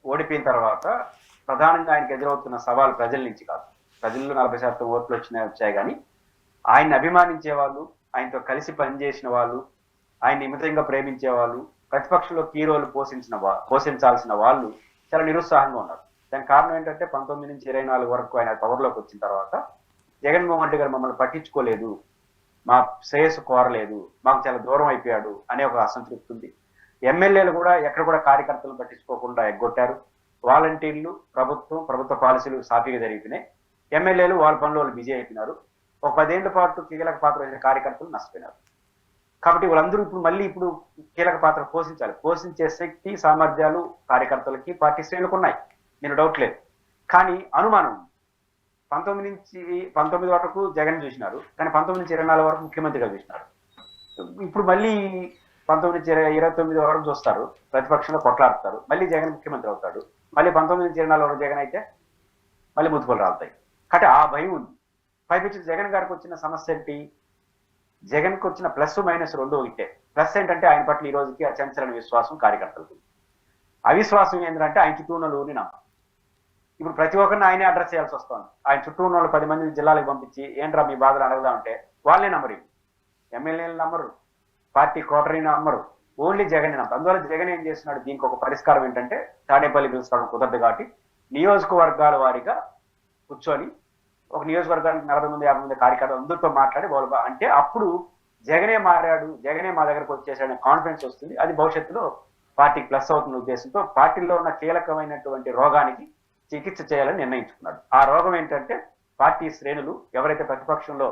ఓడిపోయిన తర్వాత ప్రధానంగా ఆయనకు ఎదురవుతున్న సవాల్ ప్రజల నుంచి కాదు. ప్రజల్లో 40% ఓట్లు వచ్చాయి కానీ ఆయన్ని అభిమానించే వాళ్ళు, ఆయనతో కలిసి పనిచేసిన వాళ్ళు, ఆయన నిమితంగా ప్రేమించే వాళ్ళు, ప్రతిపక్షంలో కీ రోల్ పోషించాల్సిన వాళ్ళు చాలా నిరుత్సాహంగా ఉన్నారు. దానికి కారణం ఏంటంటే 19 నుంచి 24 వరకు ఆయన పవర్లోకి వచ్చిన తర్వాత జగన్మోహన్ రెడ్డి గారు మమ్మల్ని పట్టించుకోలేదు, మా శ్రేయస్సు కోరలేదు, మాకు చాలా దూరం అయిపోయాడు అనే ఒక అసంతృప్తి ఉంది. ఎమ్మెల్యేలు కూడా ఎక్కడ కూడా కార్యకర్తలు పట్టించుకోకుండా ఎగ్గొట్టారు. వాలంటీర్లు, ప్రభుత్వ పాలసీలు సాఫీగా జరిగిపోయినాయి. ఎమ్మెల్యేలు వాళ్ళ పనులు వాళ్ళు బిజీ అయిపోయినారు. ఒక 10 ఏళ్ల పాటు కీలక పాత్ర వహించిన కార్యకర్తలు నష్టపోయినారు. కాబట్టి వాళ్ళందరూ ఇప్పుడు కీలక పాత్ర పోషించాలి. పోషించే శక్తి, సామర్థ్యాలు కార్యకర్తలకి, పార్టీ శ్రేణులకు ఉన్నాయి, నేను డౌట్ లేదు. కానీ అనుమానం 19 వరకు జగన్ చూసినారు, కానీ 19 నుంచి 24 వరకు ముఖ్యమంత్రిగా చూసినారు. ఇప్పుడు మళ్ళీ 19 నుంచి 29 వరకు చూస్తారు, ప్రతిపక్షంలో కొట్లాడుతారు, మళ్ళీ జగన్ ముఖ్యమంత్రి అవుతాడు. మళ్ళీ 19 నుంచి 24 వరకు జగన్ అయితే మళ్ళీ ముతుకులు రాలుతాయి. కాబట్టి ఆ భయం ఉంది. పైపించి జగన్ గారికి వచ్చిన సమస్య ఏంటి? జగన్కి వచ్చిన ప్లస్ మైనస్ రెండు ఒకటే. ప్లస్ ఏంటంటే ఆయన పట్ల ఈ రోజుకి అచంచలన విశ్వాసం కార్యకర్తలకు. అవిశ్వాసం ఏంటంటే ఆయన చుట్టూ ఉన్న ఊరిని నమ్మకం. ఇప్పుడు ప్రతి ఒక్కరిని ఆయనే అడ్రస్ చేయాల్సి వస్తుంది. ఆయన చుట్టూ ఉన్న వాళ్ళు 10 మందిని జిల్లాలకు పంపించి ఏంట్రా మీ బాధలు అడగదా అంటే వాళ్ళే నమ్మరు. ఎమ్మెల్యేలు నమ్మరు, పార్టీ కోటరీని నమ్మరు, ఓన్లీ జగన్ నమ్మరు. అందువల్ల జగన్ ఏం చేస్తున్నాడు, దీనికి ఒక పరిష్కారం ఏంటంటే తాడేపల్లి పిలుస్తాడు కుదరదు కాబట్టి నియోజకవర్గాల వారీగా కూర్చొని ఒక నియోజకవర్గానికి 40 మంది 50 మంది కార్యకర్తలు అందరితో మాట్లాడి వాళ్ళు అంటే అప్పుడు జగనే మారాడు, జగనే మా దగ్గరకు వచ్చేసాడనే కాన్ఫిడెన్స్ వస్తుంది. అది భవిష్యత్తులో పార్టీకి ప్లస్ అవుతున్న ఉద్దేశంతో పార్టీలో ఉన్న కీలకమైనటువంటి రోగానికి చికిత్స చేయాలని నిర్ణయించుకున్నాడు. ఆ రోగం ఏంటంటే పార్టీ శ్రేణులు ఎవరైతే ప్రతిపక్షంలో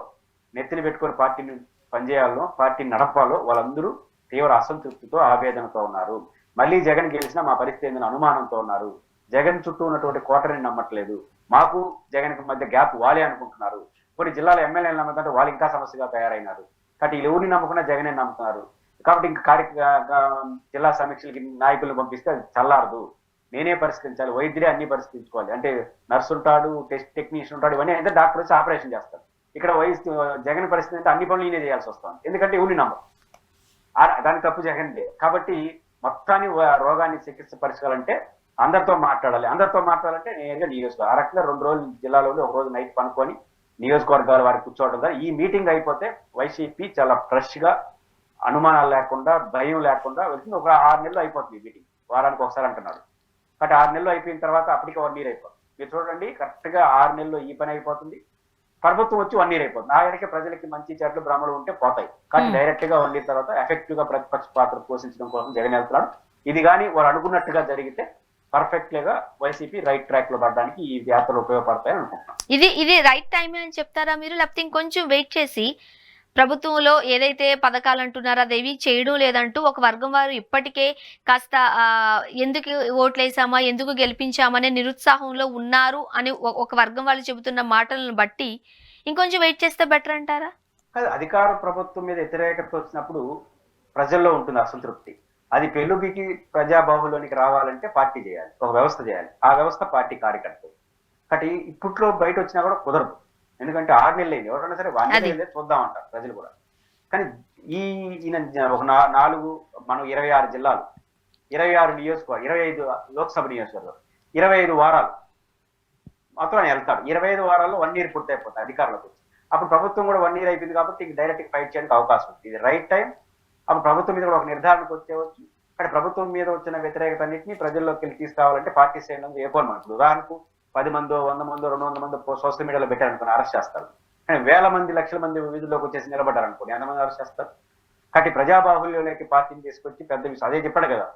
నెత్తిని పెట్టుకొని పార్టీని పనిచేయాలో, పార్టీని నడపాలో వాళ్ళందరూ తీవ్ర అసంతృప్తితో, ఆవేదనతో ఉన్నారు. మళ్ళీ జగన్ గెలిచినా మా పరిస్థితి ఏందని అనుమానంతో ఉన్నారు. జగన్ చుట్టూ ఉన్నటువంటి కోటరీని నమ్మట్లేదు. మాకు జగన్ కి మధ్య గ్యాప్ వాళ్ళే అనుకుంటున్నారు. కొన్ని జిల్లాల ఎమ్మెల్యేలు నమ్ముతుంటే వాళ్ళు ఇంకా సమస్యగా తయారైనారు. కాబట్టి వీళ్ళు ఎవరిని నమ్ముకున్నా జగనే నమ్ముతున్నారు. కాబట్టి ఇంకా జిల్లా సమీక్షలకి నాయకులను పంపిస్తే అది చల్లారదు, నేనే పరిష్కరించాలి, వైద్యులే అన్ని పరిష్కరించుకోవాలి. అంటే నర్సు ఉంటాడు, టెక్నీషియన్ ఉంటాడు, ఇవన్నీ అయితే డాక్టర్ వచ్చి ఆపరేషన్ చేస్తారు. ఇక్కడ జగన్ పరిస్థితి అంటే అన్ని పనులు నేనే చేయాల్సి వస్తుంది. ఎందుకంటే ఎవరిని నమ్మరు, దాని తప్పు జగన్దే. కాబట్టి మొత్తాన్ని రోగాన్ని చికిత్స పరచాలంటే అందరితో మాట్లాడాలి. అందరితో మాట్లాడాలంటే నేరుగా నియోజకవర్గం ఆ రకంగా 2 రోజులు జిల్లాలో ఒక రోజు నైట్ పనుకొని నియోజకవర్గాల వారికి కూర్చోవడం ద్వారా ఈ మీటింగ్ అయిపోతే వైసీపీ చాలా ఫ్రెష్ గా, అనుమానాలు లేకుండా, భయం లేకుండా వెళ్తుంది. ఒక 6 నెలలు అయిపోతుంది మీటింగ్, వారానికి ఒకసారి అంటున్నారు. కాబట్టి 6 నెలలు అయిపోయిన తర్వాత అప్పటికి 1 ఇయర్ అయిపోతుంది. మీరు చూడండి, కరెక్ట్ గా 6 నెలల్లో ఈ పని అయిపోతుంది. ప్రభుత్వం వచ్చి 1 ఇయర్ అయిపోతుంది. ఆయనకి ప్రజలకి మంచి చెడ్లు భ్రమలు ఉంటే పోతాయి. కానీ డైరెక్ట్ గా 1 ఇయర్ తర్వాత ఎఫెక్టివ్ గా ప్రతిపక్ష పాత్ర పోషించడం కోసం జగన్ వెళ్తున్నాడు. ఇది కానీ వాళ్ళు అనుకున్నట్టుగా జరిగితే పర్ఫెక్ట్ గా వైసీపీ రైట్ ట్రాక్ లో పడడానికి ఈ వ్యాప్తులు ఉపయోగపడతాయని అనుకుంటున్నాను. ఇది రైట్ టైమే అని చెప్తారా మీరు, లేకపోతే ఇంకొంచెం వెయిట్ చేసి ప్రభుత్వంలో ఏదైతే పథకాలు అంటున్నారో అదేవి చేయడం లేదంటూ ఒక వర్గం వారు ఇప్పటికే కాస్త ఎందుకు ఓట్లేసామా, ఎందుకు గెలిపించామనే నిరుత్సాహంలో ఉన్నారు అని ఒక వర్గం వాళ్ళు చెబుతున్న మాటలను బట్టి ఇంకొంచెం వెయిట్ చేస్తే బెటర్ అంటారా? అధికార ప్రభుత్వం మీద వ్యతిరేకత వచ్చినప్పుడు ప్రజల్లో ఉంటుంది అసంతృప్తి. అది పెళ్ళుబికి ప్రజాబాహులోనికి రావాలంటే పార్టీ చేయాలి, ఒక వ్యవస్థ చేయాలి. ఆ వ్యవస్థ పార్టీ కార్యకర్తలు. కాబట్టి ఇప్పట్లో బయట వచ్చినా కూడా కుదరదు. ఎందుకంటే 6 నెలలు అయింది, ఎవరైనా సరే 1 నెలలే చూద్దామంటారు ప్రజలు కూడా. కానీ ఈయన ఒక 4 మనం 26 జిల్లాలు, 26 నియోజకవర్గాలు, 25 లోక్సభ నియోజకవర్గాలు, 25 వారాలు మాత్రం ఆయన వెళ్తాడు. 25 వారాల్లో 1 ఇయర్ పూర్తి అయిపోతాయి అధికారులకు వచ్చి. అప్పుడు ప్రభుత్వం కూడా 1 ఇయర్ అయిపోయింది కాబట్టి డైరెక్ట్ ఫైట్ చేయడానికి అవకాశం ఉంది. ఇది రైట్ టైం. అప్పుడు ప్రభుత్వం మీద కూడా ఒక నిర్ధారణకు వచ్చేవచ్చు. కానీ ప్రభుత్వం మీద వచ్చిన వ్యతిరేకత అన్నింటినీ ప్రజల్లోకి వెళ్ళి తీసుకురావాలంటే పార్టీ శ్రేణులు ఏర్పడి మనకు ఉదాహరణకు 10 మందో 100 మందో 200 మంది సోషల్ మీడియాలో పెట్టారనుకుని అరెస్ట్ చేస్తారు. కానీ 1000 మంది 1,00,000 మంది వీధుల్లోకి వచ్చేసి నిలబడ్డారనుకోండి, ఎంతమంది అరెస్ట్ చేస్తారు? కాబట్టి ప్రజాబాహుల్యంలోకి పార్టీని తీసుకొచ్చి పెద్ద విషయం అదే చెప్పాడు కదా,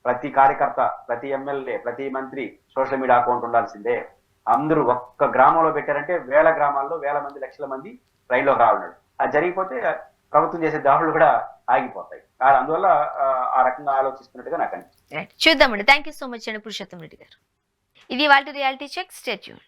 ప్రతి కార్యకర్త, ప్రతి ఎమ్మెల్యే, ప్రతి మంత్రి సోషల్ మీడియా అకౌంట్ ఉండాల్సిందే. అందరూ ఒక్క గ్రామంలో పెట్టారంటే 1000 గ్రామాల్లో 1000 మంది 1,00,000 మంది రైల్లోకి రావాలన్నాడు. అది జరిగిపోతే ప్రభుత్వం చేసే దాడులు కూడా ఆగిపోతాయి. అందువల్ల ఆ రకంగా ఆలోచిస్తున్నట్టుగా నాకు అనిపిస్తుంది. చూద్దామండి. థ్యాంక్ యూ సో మచ్ అండి పురుషోత్తం రెడ్డి గారు. ఇది వాళ్ళ రియాలిటీ చెక్. Stay tuned.